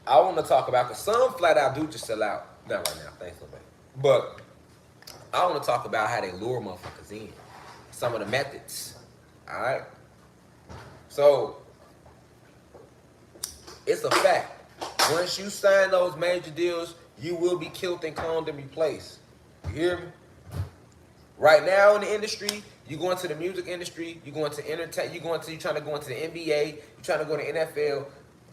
I want to talk about, because some flat out do just sell out. Not right now, thanks for that. But I want to talk about how they lure motherfuckers in. Some of the methods. All right. So it's a fact. Once you sign those major deals, you will be killed and cloned and replaced. You hear me? Right now in the industry, you go into the music industry, you go into entertain, you trying to go into the NBA, you trying to go to NFL,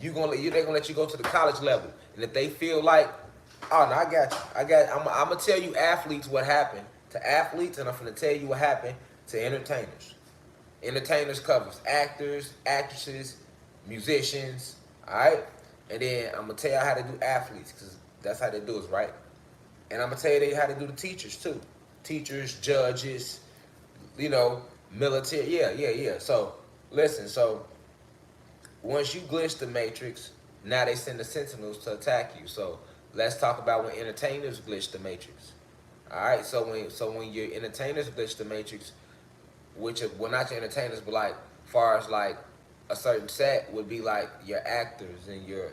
they're gonna let you go to the college level. And if they feel like, oh no, I'm gonna tell you athletes what happened to athletes, and I'm gonna tell you what happened to entertainers. Entertainers covers actors, actresses, musicians, all right? And then I'm gonna tell you how to do athletes, because that's how they do it, right? And I'm gonna tell you how to do the teachers too. Teachers, judges, military. Yeah. So listen, so once you glitch the matrix, now they send the sentinels to attack you. So let's talk about when entertainers glitch the matrix. All right, so when your entertainers glitch the matrix, which are, well, not your entertainers, but like far as like a certain set would be like your actors and your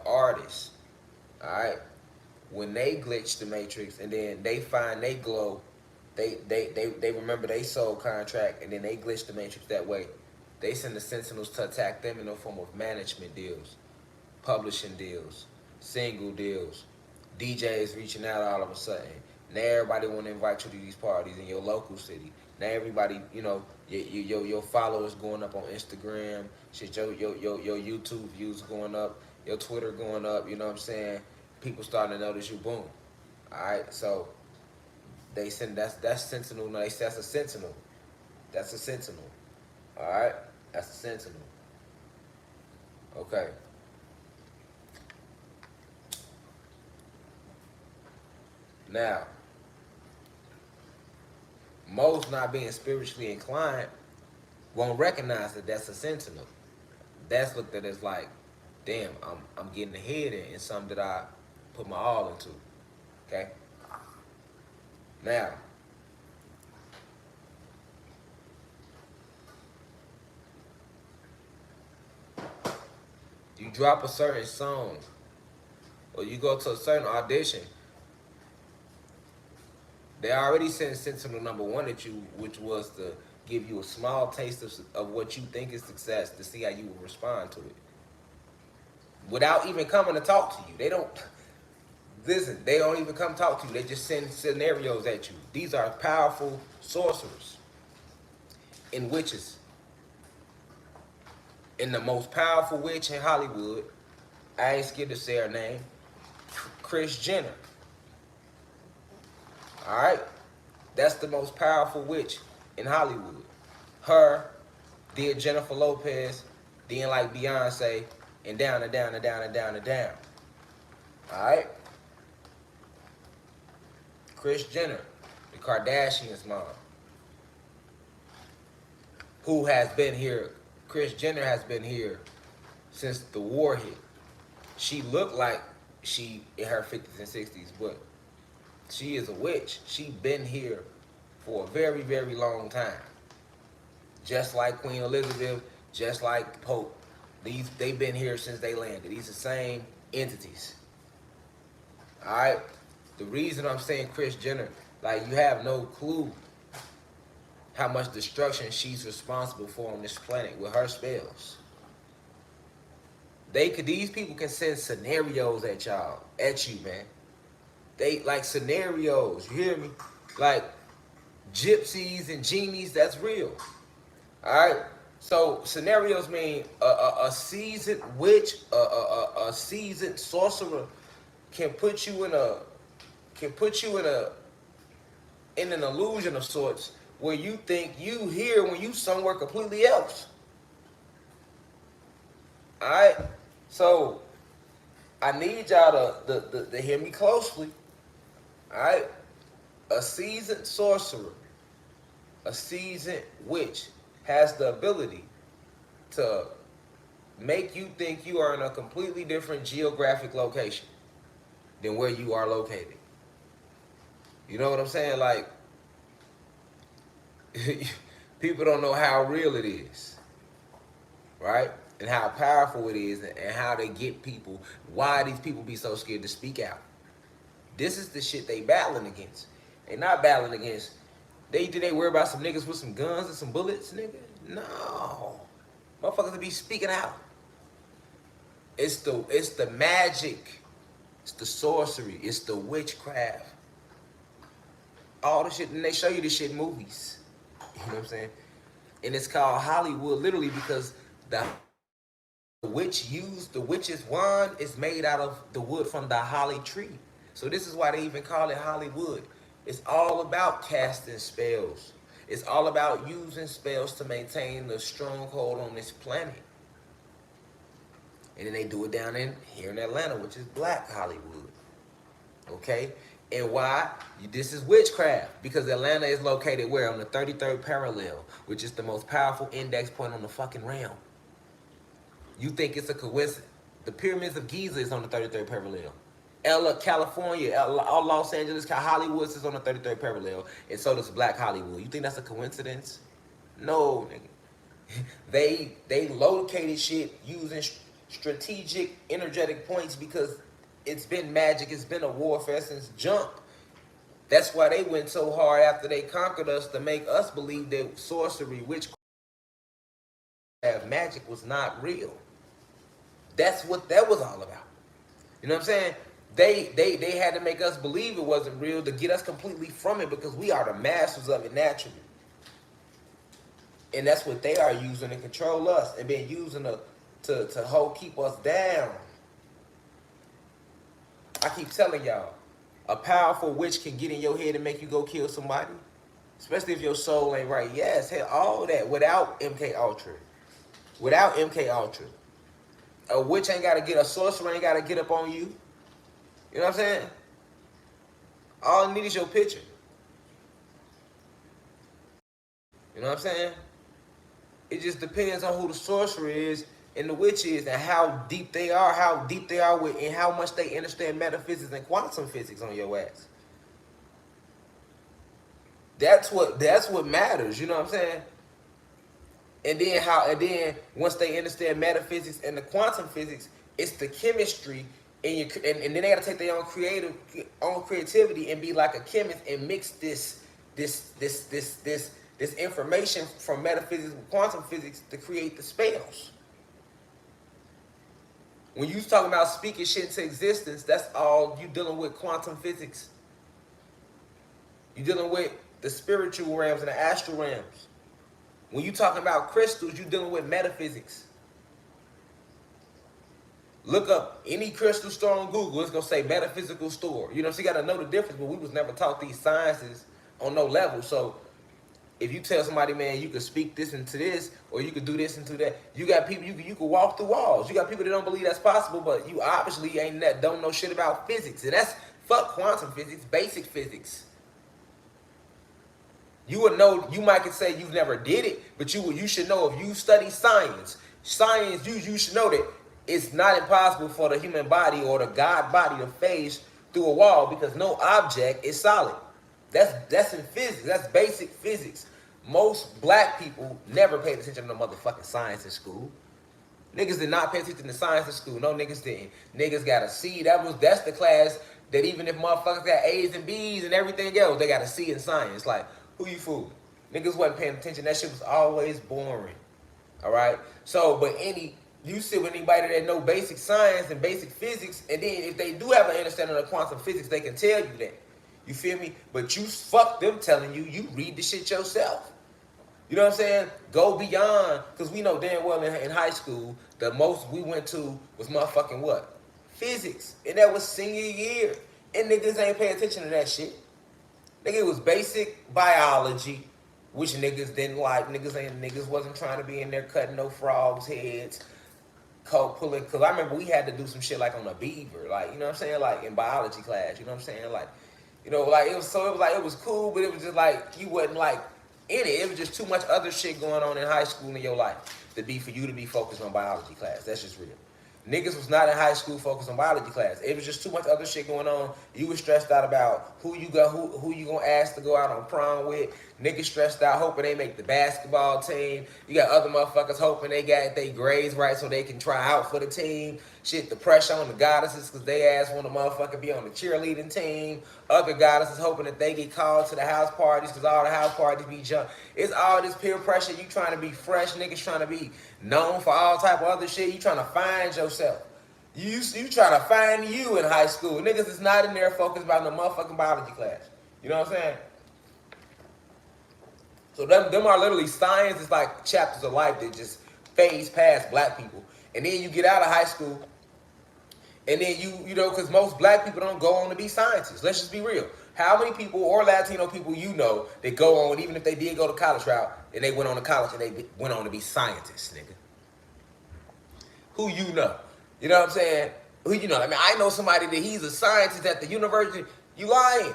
artists. All right, when they glitch the matrix and then they find they glow, they remember they soul contract and then they glitch the matrix that way. They send the sentinels to attack them in the form of management deals, publishing deals, single deals, DJs reaching out all of a sudden. Now everybody want to invite you to these parties in your local city. Now everybody, your followers going up on Instagram, shit, your YouTube views going up, your Twitter going up. You know what I'm saying? People starting to notice you. Boom. All right, so they send that's sentinel. No, they say that's a sentinel. That's a sentinel. All right, that's a sentinel. Okay. Now, most not being spiritually inclined won't recognize that that's a sentinel. That's looked at as like, damn, I'm getting ahead in something that I put my all into. Okay. Now, you drop a certain song or you go to a certain audition, they already sent sentinel number one at you, which was to give you a small taste of what you think is success to see how you will respond to it. Without even coming to talk to you. They don't listen, they don't even come talk to you. They just send scenarios at you. These are powerful sorcerers and witches. And the most powerful witch in Hollywood, I ain't scared to say her name, Kris Jenner. All right? That's the most powerful witch in Hollywood. Her, then Jennifer Lopez, then like Beyonce, and down and down and down and down and down. All right? Kris Jenner, the Kardashians' mom, who has been here. Kris Jenner has been here since the war hit. She looked like she in her 50s and 60s, but she is a witch. She been here for a very, very long time. Just like Queen Elizabeth, just like Pope. They've been here since they landed. These are the same entities. Alright? The reason I'm saying Kris Jenner, like, you have no clue how much destruction she's responsible for on this planet with her spells. These people can send scenarios at y'all, at you, man. They like scenarios, you hear me? Like gypsies and genies, that's real. Alright? So scenarios mean a seasoned witch, a seasoned sorcerer can put you in an illusion of sorts where you think you here when you somewhere completely else. Alright? So I need y'all to hear me closely. Alright? A seasoned sorcerer, a seasoned witch has the ability to make you think you are in a completely different geographic location than where you are located. You know what I'm saying? Like, people don't know how real it is, right? and how powerful it is and how they get people, why these people be so scared to speak out. This is the shit they battling against. They not battling against, they worry about some niggas with some guns and some bullets, nigga? No. Motherfuckers to be speaking out. It's the magic. It's the sorcery. It's the witchcraft. All the shit, and they show you this shit in movies. You know what I'm saying? And it's called Hollywood literally because the witch's wand is made out of the wood from the holly tree. So this is why they even call it Hollywood. It's all about casting spells. It's all about using spells to maintain the stronghold on this planet. And then they do it down here in Atlanta, which is Black Hollywood. Okay? And why? This is witchcraft. Because Atlanta is located where? On the 33rd parallel, which is the most powerful index point on the fucking realm. You think it's a coincidence? The pyramids of Giza is on the 33rd parallel. California, Los Angeles, Hollywood is on the 33rd parallel, and so does Black Hollywood. You think that's a coincidence? No, nigga. They located shit using strategic, energetic points because it's been magic. It's been a warfare since jump. That's why they went so hard after they conquered us to make us believe that sorcery, witchcraft, magic was not real. That's what that was all about. You know what I'm saying? They had to make us believe it wasn't real to get us completely from it because we are the masters of it naturally. And that's what they are using to control us and been using to keep us down. I keep telling y'all, a powerful witch can get in your head and make you go kill somebody, especially if your soul ain't right. Yes, hell, all that without MK Ultra. Without MK Ultra. A witch ain't gotta a sorcerer ain't gotta get up on you. You know what I'm saying? All I need is your picture. You know what I'm saying? It just depends on who the sorcerer is and the witch is and how deep they are with and how much they understand metaphysics and quantum physics on your ass. That's what matters, you know what I'm saying? And then once they understand metaphysics and the quantum physics, it's the chemistry and then they gotta take their own creativity and be like a chemist and mix this information from metaphysics and quantum physics to create the spells. When you talking about speaking shit into existence, that's all you dealing with quantum physics. You dealing with the spiritual realms and the astral realms. When you talking about crystals, you dealing with metaphysics. Look up any crystal store on Google, it's gonna say metaphysical store. You know, so you gotta know the difference, but we was never taught these sciences on no level. So if you tell somebody, man, you could speak this into this, or you could do this into that, you got people, you could walk through walls. You got people that don't believe that's possible, but you obviously don't know shit about physics. And that's, fuck quantum physics, basic physics. You would know, you might could say you've never did it, but you should know if you study science, you should know that it's not impossible for the human body or the God body to phase through a wall because no object is solid. That's in physics. That's basic physics. Most black people never paid attention to no motherfucking science in school. Niggas did not pay attention to science in school. No, niggas didn't. Niggas got a C. That's the class that even if motherfuckers got A's and B's and everything else, they got a C in science. Like, who you fooling? Niggas wasn't paying attention. That shit was always boring. All right? So, you sit with anybody that know basic science and basic physics, and then if they do have an understanding of quantum physics, they can tell you that. You feel me? But you fuck them telling you, you read the shit yourself. You know what I'm saying? Go beyond, because we know damn well in high school, the most we went to was motherfucking what? Physics. And that was senior year. And niggas ain't paying attention to that shit. Nigga, it was basic biology, which niggas didn't like. Niggas wasn't trying to be in there cutting no frogs' heads. Pulling, because I remember we had to do some shit like on a beaver, like, you know what I'm saying, like in biology class, you know what I'm saying, like, you know, like it was cool, but it was just like you wasn't like in it. It was just too much other shit going on in high school in your life for you to be focused on biology class. That's just real. Niggas was not in high school focused on biology class. It was just too much other shit going on. You was stressed out about who you gonna ask to go out on prom with. Niggas stressed out hoping they make the basketball team. You got other motherfuckers hoping they got their grades right so they can try out for the team. Shit, the pressure on the goddesses because they ass want a motherfucker be on the cheerleading team. Other goddesses hoping that they get called to the house parties because all the house parties be junk. It's all this peer pressure. You trying to be fresh. Niggas trying to be known for all type of other shit. You trying to find yourself. You trying to find you in high school. Niggas is not in there focused about no motherfucking biology class. You know what I'm saying? So them are literally science. It's like chapters of life that just phase past black people. And then you get out of high school, and then you know, because most black people don't go on to be scientists. Let's just be real. How many people or Latino people you know that go on, even if they did go to college route, and they went on to college and they went on to be scientists, nigga? Who you know? You know what I'm saying? Who you know? I mean, I know somebody that he's a scientist at the university. You lying.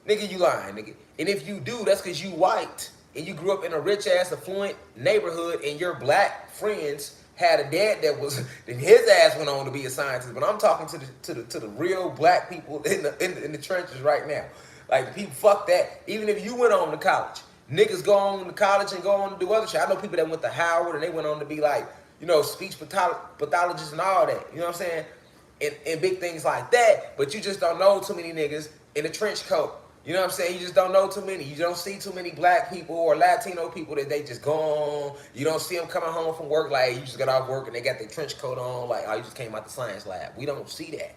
Nigga, you lying, nigga. And if you do, that's because you white. And you grew up in a rich-ass, affluent neighborhood, and your black friends had a dad that was, then his ass went on to be a scientist. But I'm talking to the real black people in the trenches right now. Like, people, fuck that. Even if you went on to college, niggas go on to college and go on to do other shit. I know people that went to Howard and they went on to be like, you know, speech pathologists and all that. You know what I'm saying? And big things like that. But you just don't know too many niggas in a trench coat. You know what I'm saying? You just don't know too many. You don't see too many black people or Latino people that they just go on. You don't see them coming home from work like you just got off work and they got their trench coat on like, oh, you just came out the science lab. We don't see that.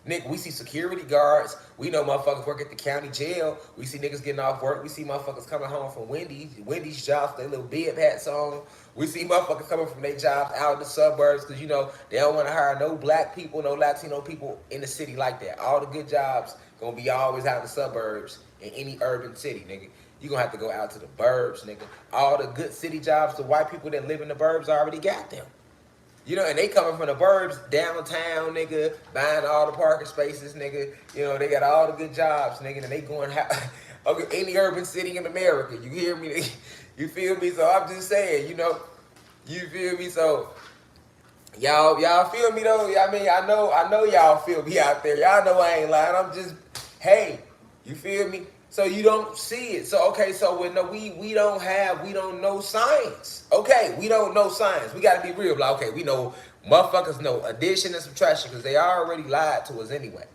Nigga, we see security guards. We know motherfuckers work at the county jail. We see niggas getting off work. We see motherfuckers coming home from Wendy's jobs, their little bib hats on. We see motherfuckers coming from their jobs out in the suburbs because, you know, they don't want to hire no black people, no Latino people in the city like that. All the good jobs gonna be always out in the suburbs in any urban city, nigga. You gonna have to go out to the burbs, nigga. All the good city jobs, the white people that live in the burbs already got them. You know, and they coming from the burbs, downtown, nigga, buying all the parking spaces, nigga. You know, they got all the good jobs, nigga, and they going any urban city in America. You hear me? You feel me? So I'm just saying, you know, you feel me? So y'all feel me though? I mean, I know y'all feel me out there. Y'all know I ain't lying. I'm just, hey, you feel me? So you don't see it. So okay, so we don't know science. Okay, we don't know science. We gotta be real. Like, okay, we know motherfuckers know addition and subtraction because they already lied to us anyway.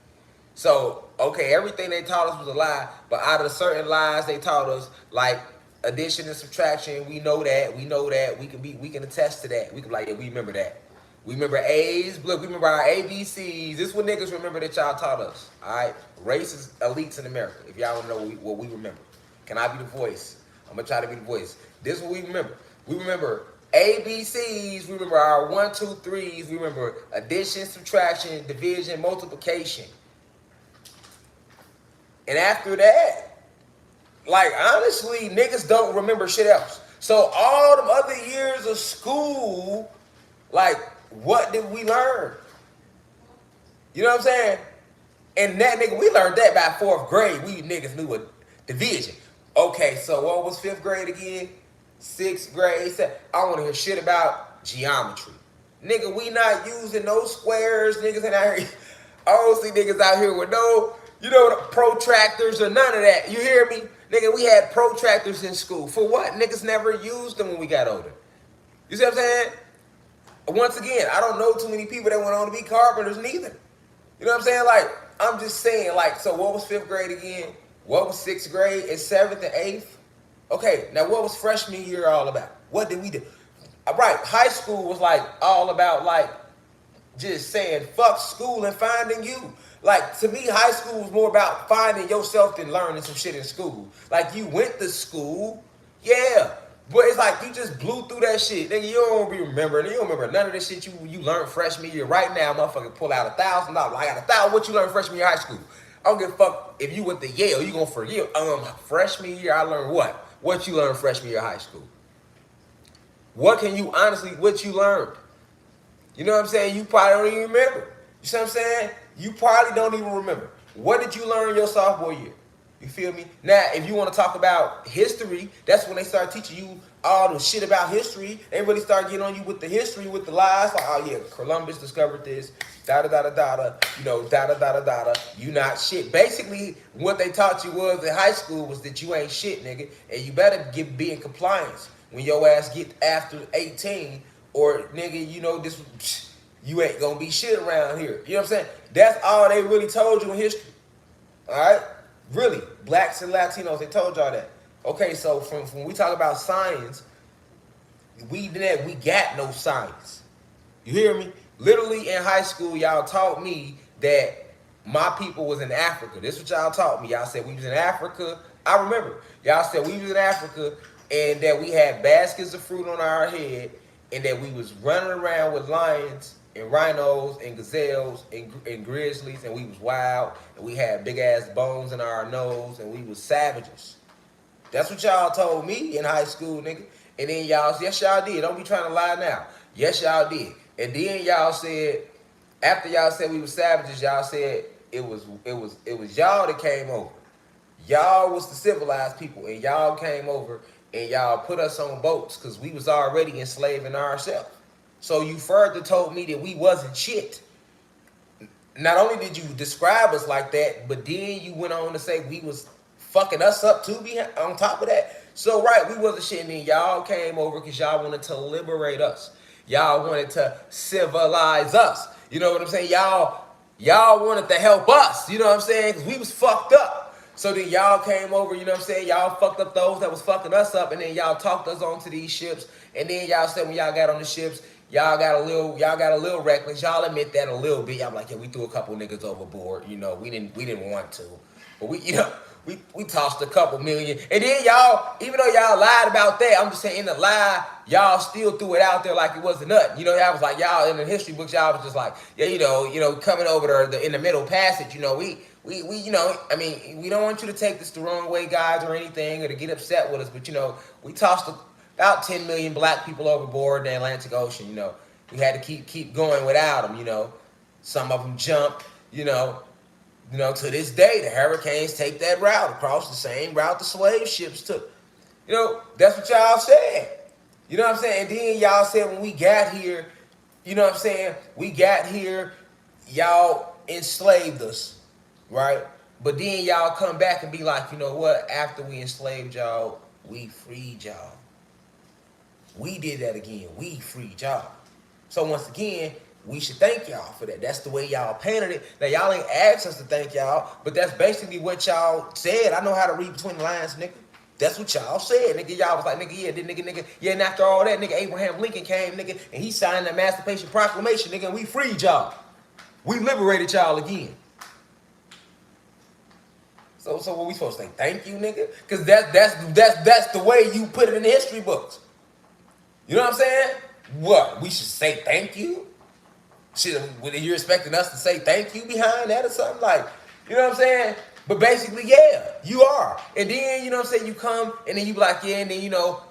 So okay, everything they taught us was a lie, but out of the certain lies they taught us, like addition and subtraction, we know that. We can attest to that. We can be like, yeah, we remember that. We remember A's. Look, we remember our ABCs. This is what niggas remember that y'all taught us. All right? Racist elites in America. If y'all want to know what we remember. Can I be the voice? I'm going to try to be the voice. This is what we remember. We remember ABCs. We remember our 1, 2, 3s. We remember addition, subtraction, division, multiplication. And after that, like, honestly, niggas don't remember shit else. So all them other years of school, like, what did we learn? You know what I'm saying? And that nigga, we learned that by 4th grade. We niggas knew a division. Okay, so what was 5th grade again? 6th grade. I want to hear shit about geometry. Nigga, we not using no squares. Niggas ain't out here. I don't see niggas out here with no, you know, protractors or none of that. You hear me? Nigga, we had protractors in school. For what? Niggas never used them when we got older. You see what I'm saying? Once again, I don't know too many people that went on to be carpenters neither. You know what I'm saying? Like, I'm just saying, like, so what was 5th grade again? What was 6th grade and 7th and 8th? Okay, now what was freshman year all about? What did we do? Right, high school was like all about like just saying fuck school and finding you. Like, to me, high school was more about finding yourself than learning some shit in school. Like, you went to school, yeah. But it's like you just blew through that shit. Nigga, you don't be remembering. You don't remember none of this shit you learned freshman year. Right now, motherfucker, pull out $1,000. I got $1,000. What you learned freshman year high school? I don't give a fuck if you went to Yale. You gonna forget. Freshman year, I learned what? What you learned freshman year high school? What can you honestly, what you learned? You know what I'm saying? You probably don't even remember. You see what I'm saying? You probably don't even remember. What did you learn your sophomore year? You feel me? Now, if you want to talk about history, that's when they start teaching you all the shit about history. They really start getting on you with the history, with the lies. Like, oh yeah, Columbus discovered this, da da da da da da, you know, da da da da da da. You not shit. Basically, what they taught you was in high school was that you ain't shit, nigga, and you better be in compliance when your ass get after 18, or nigga, you know this. You ain't gonna be shit around here. You know what I'm saying? That's all they really told you in history. All right, really, blacks and Latinos, they told y'all that. Okay, so from when we talk about science, we got no science. You hear me? Literally in high school, y'all taught me that my people was in Africa. This is what y'all taught me. Y'all said we was in Africa. I remember. Y'all said we was in Africa and that we had baskets of fruit on our head and that we was running around with lions and rhinos and gazelles and grizzlies and we was wild and we had big ass bones in our nose and we was savages. That's what y'all told me in high school, nigga. And then y'all, yes, y'all did. Don't be trying to lie now. Yes, y'all did. And then y'all said, after y'all said we were savages, y'all said it was y'all that came over. Y'all was the civilized people, and y'all came over and y'all put us on boats because we was already enslaving ourselves. So you further told me that we wasn't shit. Not only did you describe us like that, but then you went on to say we was fucking us up too on top of that. So right, we wasn't shit, and then y'all came over because y'all wanted to liberate us. Y'all wanted to civilize us. You know what I'm saying? Y'all wanted to help us. You know what I'm saying? Because we was fucked up. So then y'all came over, you know what I'm saying? Y'all fucked up those that was fucking us up, and then y'all talked us onto these ships. And then y'all said when y'all got on the ships, y'all got a little reckless. Y'all admit that a little bit. Y'all like, yeah, we threw a couple niggas overboard. You know, we didn't want to, but we tossed a couple million. And then y'all, even though y'all lied about that, I'm just saying in the lie, y'all still threw it out there like it wasn't nothing. You know, y'all was like, y'all in the history books, y'all was just like, yeah, you know, coming over the in the middle passage, you know, we you know, I mean, we don't want you to take this the wrong way, guys, or anything, or to get upset with us, but you know, we tossed about 10 million black people overboard in the Atlantic Ocean. You know, we had to keep going without them. You know, some of them jumped. You know, to this day, the hurricanes take that route across the same route the slave ships took. You know, that's what y'all said. You know what I'm saying? And then y'all said when we got here, you know what I'm saying? We got here, y'all enslaved us. Right? But then y'all come back and be like, you know what? After we enslaved y'all, we freed y'all. We did that again. We freed y'all. So once again, we should thank y'all for that. That's the way y'all painted it. Now, y'all ain't asked us to thank y'all, but that's basically what y'all said. I know how to read between the lines, nigga. That's what y'all said, nigga. Y'all was like, nigga, yeah, nigga. Yeah, and after all that, nigga, Abraham Lincoln came, nigga, and he signed the Emancipation Proclamation, nigga, and we freed y'all. We liberated y'all again. So what we supposed to say? Thank you, nigga? Because that's the way you put it in the history books. You know what I'm saying? What? We should say thank you? You're expecting us to say thank you behind that or something? Like, you know what I'm saying? But basically, yeah, you are. And then, you know what I'm saying, you come and then you be like, yeah, and then, you know,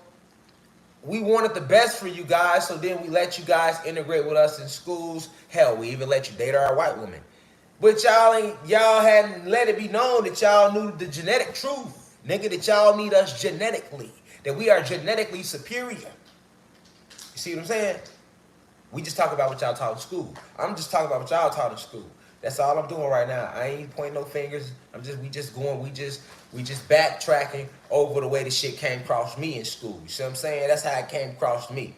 we wanted the best for you guys, so then we let you guys integrate with us in schools. Hell, we even let you date our white women. But y'all hadn't let it be known that y'all knew the genetic truth, nigga, that y'all need us genetically, that we are genetically superior. You see what I'm saying? We just talk about what y'all taught in school. I'm just talking about what y'all taught in school. That's all I'm doing right now. I ain't pointing no fingers. We just backtracking over the way the shit came across me in school. You see what I'm saying? That's how it came across me.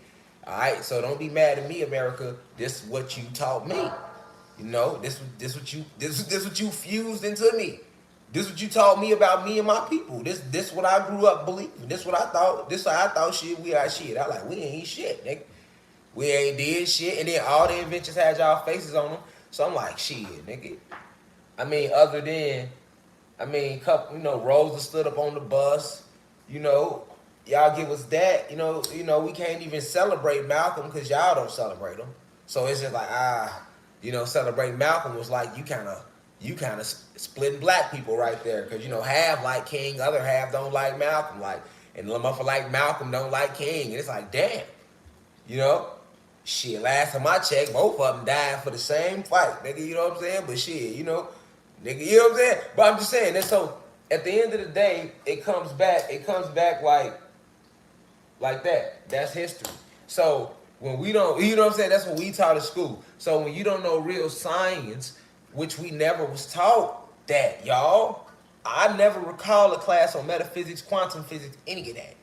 All right, so don't be mad at me, America. This is what you taught me. You know, this what you fused into me. This what you taught me about me and my people. This what I grew up believing. This what I thought. This how I thought shit. We are shit. I like we ain't shit, nigga. We ain't did shit. And then all the inventions had y'all faces on them. So I'm like, shit, nigga. I mean, other than, couple, you know, Rosa stood up on the bus. You know, y'all give us that. You know, we can't even celebrate Malcolm because y'all don't celebrate him. So it's just like, you know, celebrating Malcolm was like you kind of splitting black people right there, because you know half like King, other half don't like Malcolm, like, and the motherfucker like Malcolm don't like King, and it's like damn, you know, shit. Last time I checked, both of them died for the same fight, nigga. You know what I'm saying? But shit, you know, nigga, you know what I'm saying? But I'm just saying that. So at the end of the day, it comes back like like that. That's history. So when we don't, you know what I'm saying? That's what we taught at school. So when you don't know real science, which we never was taught that, y'all. I never recall a class on metaphysics, quantum physics, any of that.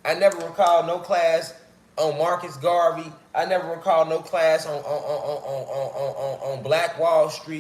I never recall no class on Marcus Garvey. I never recall no class on Black Wall Street.